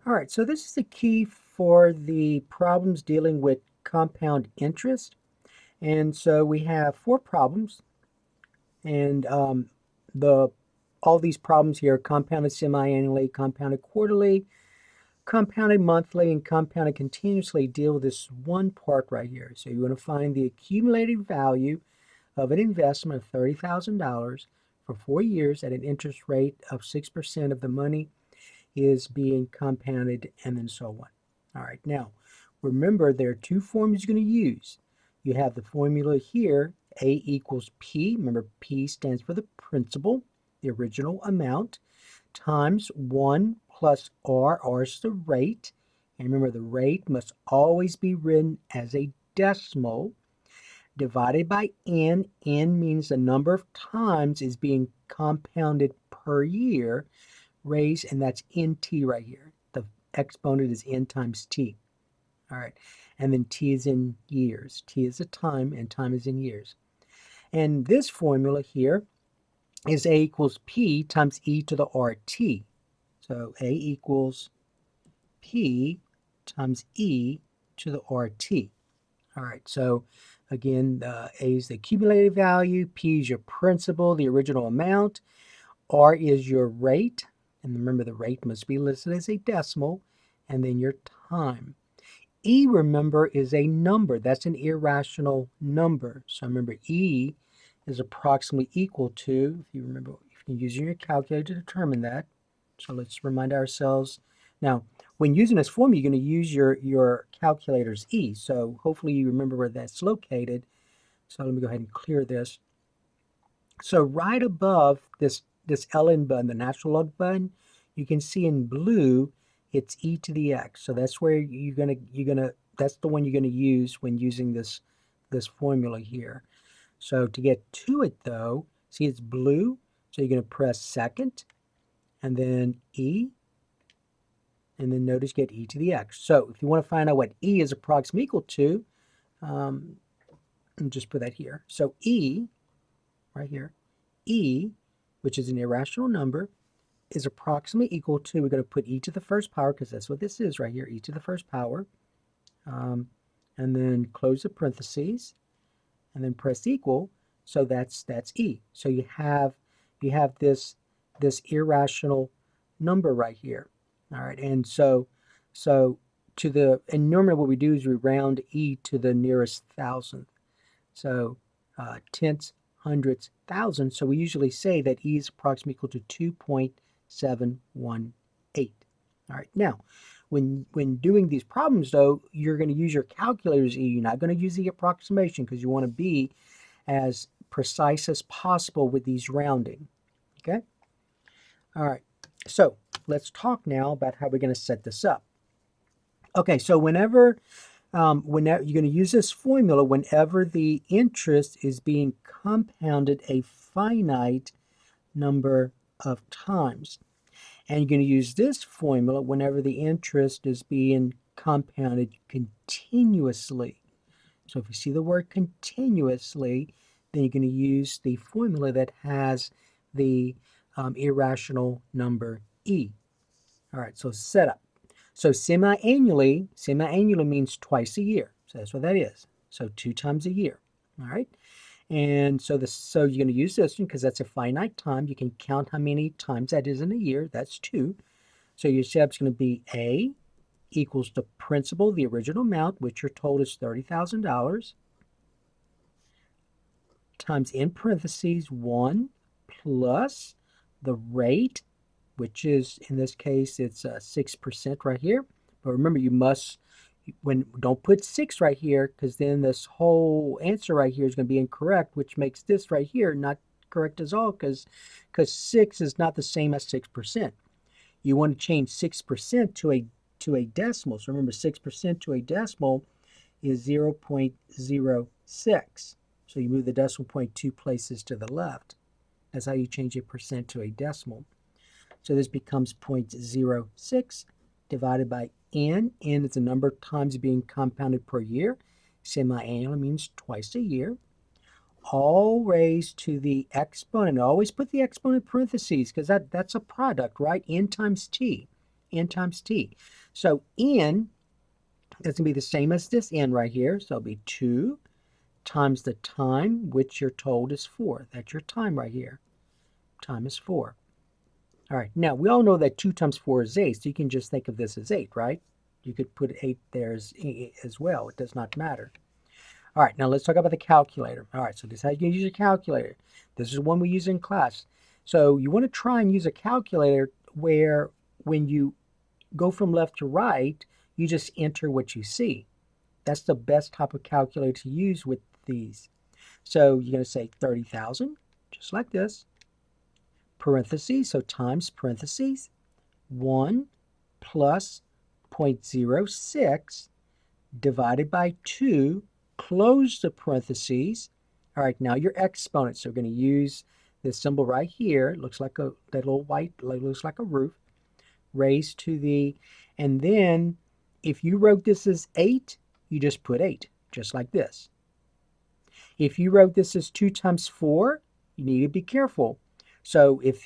All right, so this is the key for the problems dealing with compound interest. And so we have four problems, and the all these problems here: compounded semi-annually, compounded quarterly, compounded monthly, and compounded continuously deal with this one part right here. So you want to find the accumulated value of an investment of $30,000 for 4 years at an interest rate of 6% of the money is being compounded, and then so on. All right, now remember there are two formulas you're going to use. You have the formula here, A equals P. Remember, P stands for the principal, the original amount, times 1 plus R. R is the rate. And remember, the rate must always be written as a decimal, divided by N. N means the number of times is being compounded per year, raised, and that's nt right here. The exponent is n times t. All right, and then t is in years. T is a time, and time is in years. And this formula here is A equals P times e to the RT. So A equals P times e to the RT. All right, so again, A is the accumulated value, P is your principal, the original amount, R is your rate, and remember the rate must be listed as a decimal, and then your time. E, remember, is a number. That's an irrational number. So remember, E is approximately equal to, if you remember, if you're using your calculator to determine that. So let's remind ourselves. Now, when using this formula, you're going to use your calculator's E. So hopefully you remember where that's located. So let me go ahead and clear this. So right above this ln button, the natural log button, you can see in blue it's e to the x. So that's where that's the one you're gonna use when using this formula here. So to get to it though, see it's blue, so you're gonna press second and then e, and then notice get e to the x. So if you want to find out what e is approximately equal to, just put that here. So e right here, e, which is an irrational number, is approximately equal to, we're going to put e to the first power because that's what this is right here, e to the first power, and then close the parentheses, and then press equal. So that's e. So you have this irrational number right here. All right, and so and normally what we do is we round e to the nearest thousandth. So tenths, hundredths, thousands. So we usually say that E is approximately equal to 2.718. All right, now, when doing these problems, though, you're going to use your calculator's E. You're not going to use the approximation because you want to be as precise as possible with these rounding. Okay? All right, so let's talk now about how we're going to set this up. Okay, so whenever you're going to use this formula whenever the interest is being compounded a finite number of times. And you're going to use this formula whenever the interest is being compounded continuously. So if you see the word continuously, then you're going to use the formula that has the irrational number e. All right, so setup. So semi-annually means twice a year. So that's what that is. So 2 times a year. All right. And so you're going to use this one because that's a finite time. You can count how many times that is in a year. That's 2. So your setup's going to be A equals the principal, the original amount, which you're told is $30,000, times in parentheses 1 plus the rate, which is, in this case, it's 6% right here. But remember, you must, don't put 6 right here because then this whole answer right here is going to be incorrect, which makes this right here not correct as all because 6 is not the same as 6%. You want to change 6% to a decimal. So remember, 6% to a decimal is 0.06. So you move the decimal point 2 places to the left. That's how you change a percent to a decimal. So this becomes 0.06 divided by n. N is the number of times being compounded per year. Semi-annual means twice a year. All raised to the exponent. Always put the exponent in parentheses because that's a product, right? N times t. n times t. So n is going to be the same as this n right here. So it'll be 2 times the time, which you're told is 4. That's your time right here. Time is 4. All right, now we all know that 2 times 4 is 8, so you can just think of this as 8, right? You could put 8 there as well. It does not matter. All right, now let's talk about the calculator. All right, so this is how you can use your calculator. This is one we use in class. So you want to try and use a calculator where when you go from left to right, you just enter what you see. That's the best type of calculator to use with these. So you're going to say 30,000, just like this, parentheses, so times parentheses, 1 plus 0.06 divided by 2, close the parentheses. All right, now your exponent. So we're going to use this symbol right here. It looks like that little white, looks like a roof, raised to the, and then if you wrote this as 8, you just put 8, just like this. If you wrote this as 2 times 4, you need to be careful. So if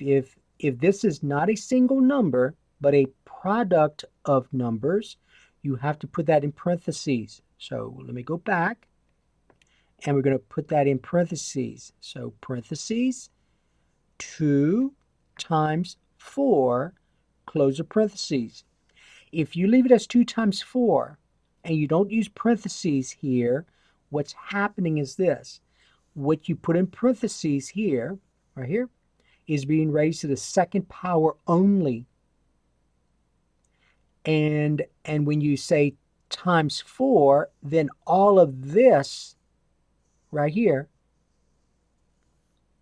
this is not a single number, but a product of numbers, you have to put that in parentheses. So let me go back, and we're going to put that in parentheses. So parentheses, 2 times 4, close the parentheses. If you leave it as 2 times 4, and you don't use parentheses here, what's happening is this. What you put in parentheses here, right here, is being raised to the second power only. And when you say times 4, then all of this right here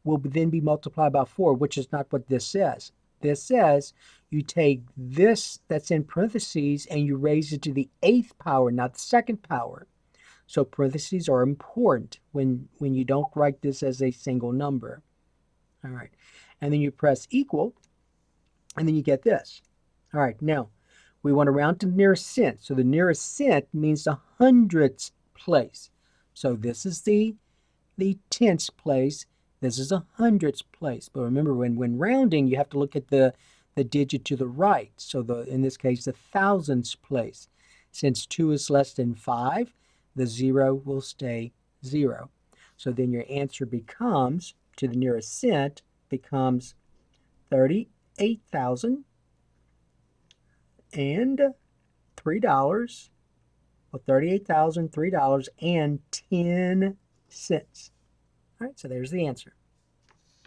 will then be multiplied by 4, which is not what this says. This says you take this that's in parentheses and you raise it to the 8th power, not the second power. So parentheses are important when you don't write this as a single number. All right. And then you press equal, and then you get this. All right. Now, we want to round to the nearest cent. So the nearest cent means the hundredths place. So this is the tenths place. This is a hundredths place. But remember, when rounding, you have to look at the digit to the right. So in this case, the thousandths place. Since 2 is less than 5, the 0 will stay 0. So then your answer becomes, to the nearest cent, becomes 38,003, well, $38,003.10. All right, so there's the answer.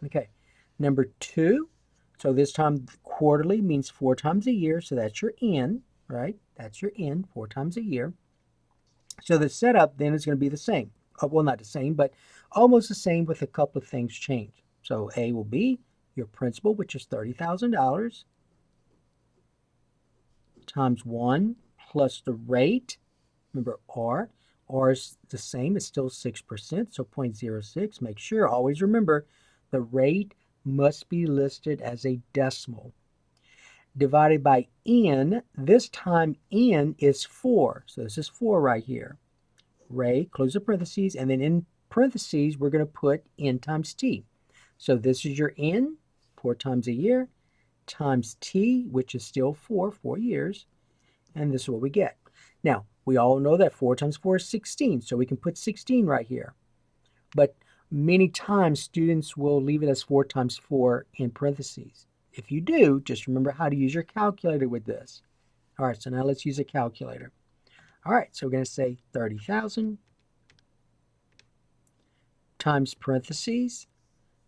Okay, number 2. So this time quarterly means 4 times a year, so that's your N, right? That's your N, 4 times a year. So the setup then is going to be the same. Well, not the same, but almost the same with a couple of things changed. So A will be your principal, which is $30,000, times 1 plus the rate. Remember R. R is the same. It's still 6%, so 0.06. Make sure, always remember, the rate must be listed as a decimal. Divided by N. This time N is 4. So this is 4 right here. Ray, close the parentheses, and then in parentheses, we're going to put N times T. So this is your N, 4 times a year, times T, which is still 4 years, and this is what we get. Now, we all know that 4 times 4 is 16, so we can put 16 right here. But many times, students will leave it as 4 times 4 in parentheses. If you do, just remember how to use your calculator with this. All right, so now let's use a calculator. All right, so we're going to say 30,000 times parentheses.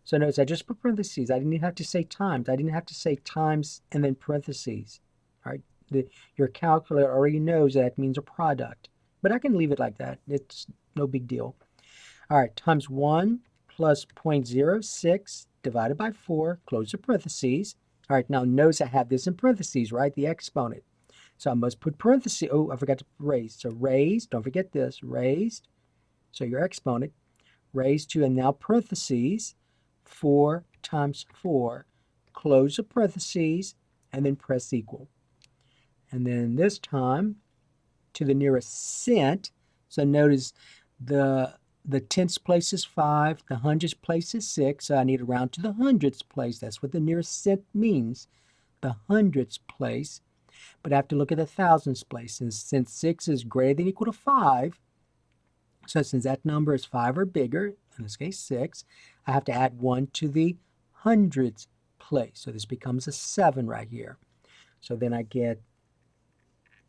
So notice I just put parentheses. I didn't even have to say times. I didn't have to say times and then parentheses. All right, your calculator already knows that means a product. But I can leave it like that. It's no big deal. All right, times 1 plus 0.06 divided by 4, close the parentheses. All right, now notice I have this in parentheses, right? The exponent. So I must put parentheses. Oh, I forgot to raise. So raised, don't forget this, raised. So your exponent, raised to, and now parentheses, 4 times 4. Close the parentheses, and then press equal. And then this time, to the nearest cent. So notice the tenths place is 5, the hundredths place is 6, so I need to round to the hundredths place. That's what the nearest cent means, the hundredths place. but I have to look at the thousands place. And since 6 is greater than or equal to 5, so since that number is 5 or bigger, in this case 6, I have to add 1 to the hundreds place. So this becomes a 7 right here. So then I get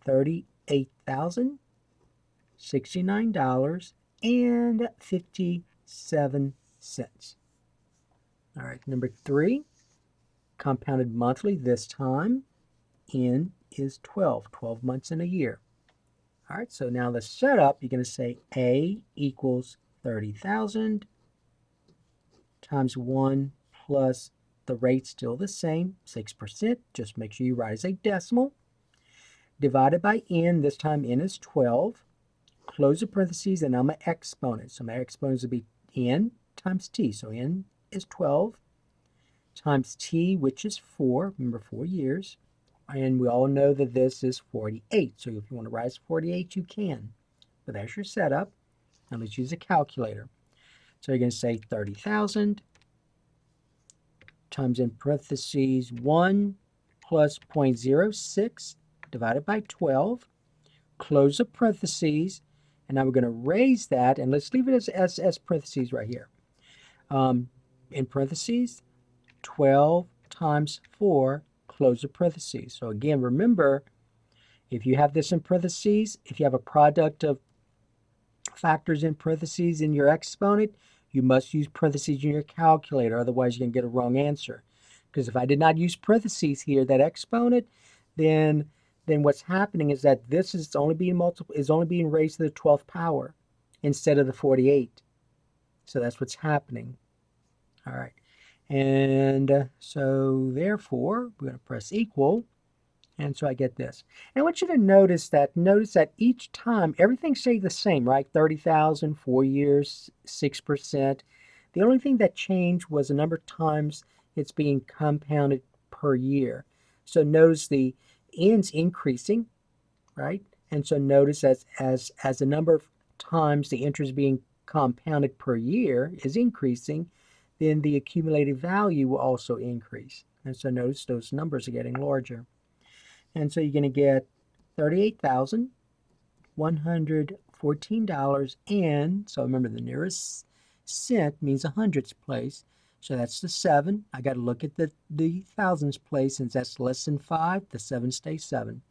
$38,069.57. All right, number 3, compounded monthly. This time, N is 12 months in a year. All right, so now the setup, you're going to say A equals 30,000 times 1 plus the rate still the same, 6%. Just make sure you write as a decimal. Divided by N, this time N is 12. Close the parentheses, and I'm an exponent. So my exponents will be N times T. So N is 12 times T, which is 4. Remember, 4 years. And we all know that this is 48. So if you want to write as 48, you can. But that's your setup. Now let's use a calculator. So you're going to say 30,000 times in parentheses 1 plus 0.06 divided by 12. Close the parentheses. And now we're going to raise that. And let's leave it as parentheses right here. In parentheses, 12 times 4, close the parentheses. So again, remember, if you have this in parentheses, if you have a product of factors in parentheses in your exponent, you must use parentheses in your calculator. Otherwise, you're going to get a wrong answer. Because if I did not use parentheses here, that exponent, then what's happening is that this is only being raised to the 12th power instead of the 48. So that's what's happening. All right. And so therefore, we're going to press equal. And so I get this. And I want you to notice that each time everything stayed the same, right? 30,000, 4 years, 6%. The only thing that changed was the number of times it's being compounded per year. So notice the N's increasing, right? And so notice as the number of times the interest being compounded per year is increasing, then the accumulated value will also increase. And so notice those numbers are getting larger. And so you're going to get $38,114. And so remember, the nearest cent means a hundredths place. So that's the 7. I got to look at the thousands place. Since that's less than 5, the 7 stays 7.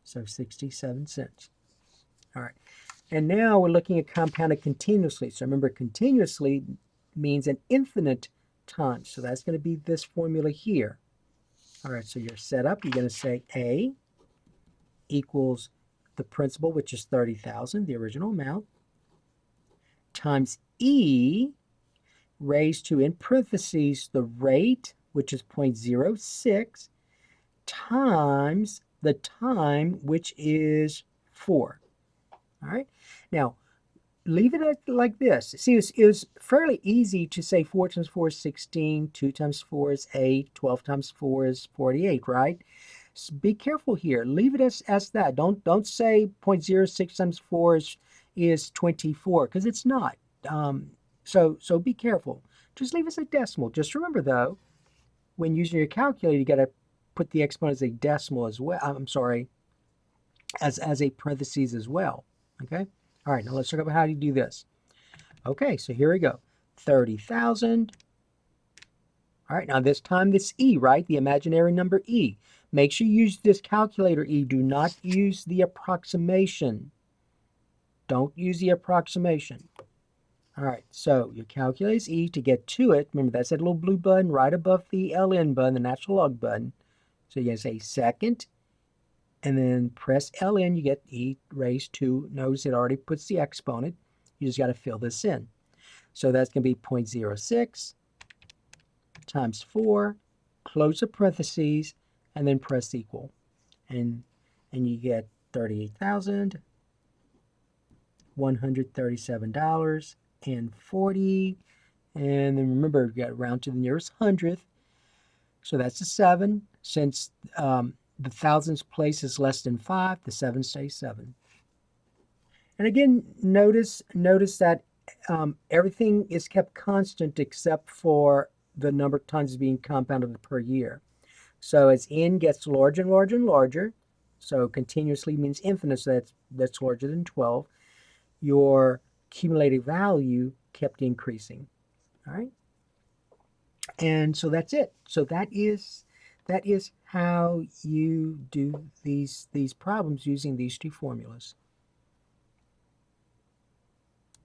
So 67 cents. All right. And now we're looking at compounded continuously. So remember, continuously means an infinite time. So that's going to be this formula here. All right, so your setup, you're going to say A equals the principal, which is 30,000, the original amount, times E raised to, in parentheses, the rate, which is 0.06, times the time, which is 4. All right, now leave it like this. See, it was fairly easy to say 4 times 4 is 16, 2 times 4 is 8, 12 times 4 is 48, right? So be careful here. Leave it as that. Don't say 0.06 times 4 is 24, because it's not. So be careful. Just leave it as a decimal. Just remember, though, when using your calculator, you got to put the exponent as a decimal as well. I'm sorry, as a parentheses as well. Okay? All right, now let's talk about how you do this. Okay, so here we go. 30,000. All right, now this time this E, right? The imaginary number E. Make sure you use this calculator E. Do not use the approximation. Don't use the approximation. All right, so you calculate E to get to it. Remember, that's that little blue button right above the LN button, the natural log button. So you're going to say second, and then press LN, you get E raised to, notice it already puts the exponent. You just got to fill this in. So that's going to be 0.06 times 4, close the parentheses, and then press equal. And you get $38,137.40. And then remember, you got to round to the nearest hundredth. So that's a 7. Since the thousands place is less than 5, the 7 stays 7. And again, notice that everything is kept constant except for the number of times being compounded per year. So as N gets larger and larger and larger, So continuously means infinite, so that's larger than 12. Your cumulative value kept increasing. All right. And so that's it. So that is how you do these problems using these two formulas.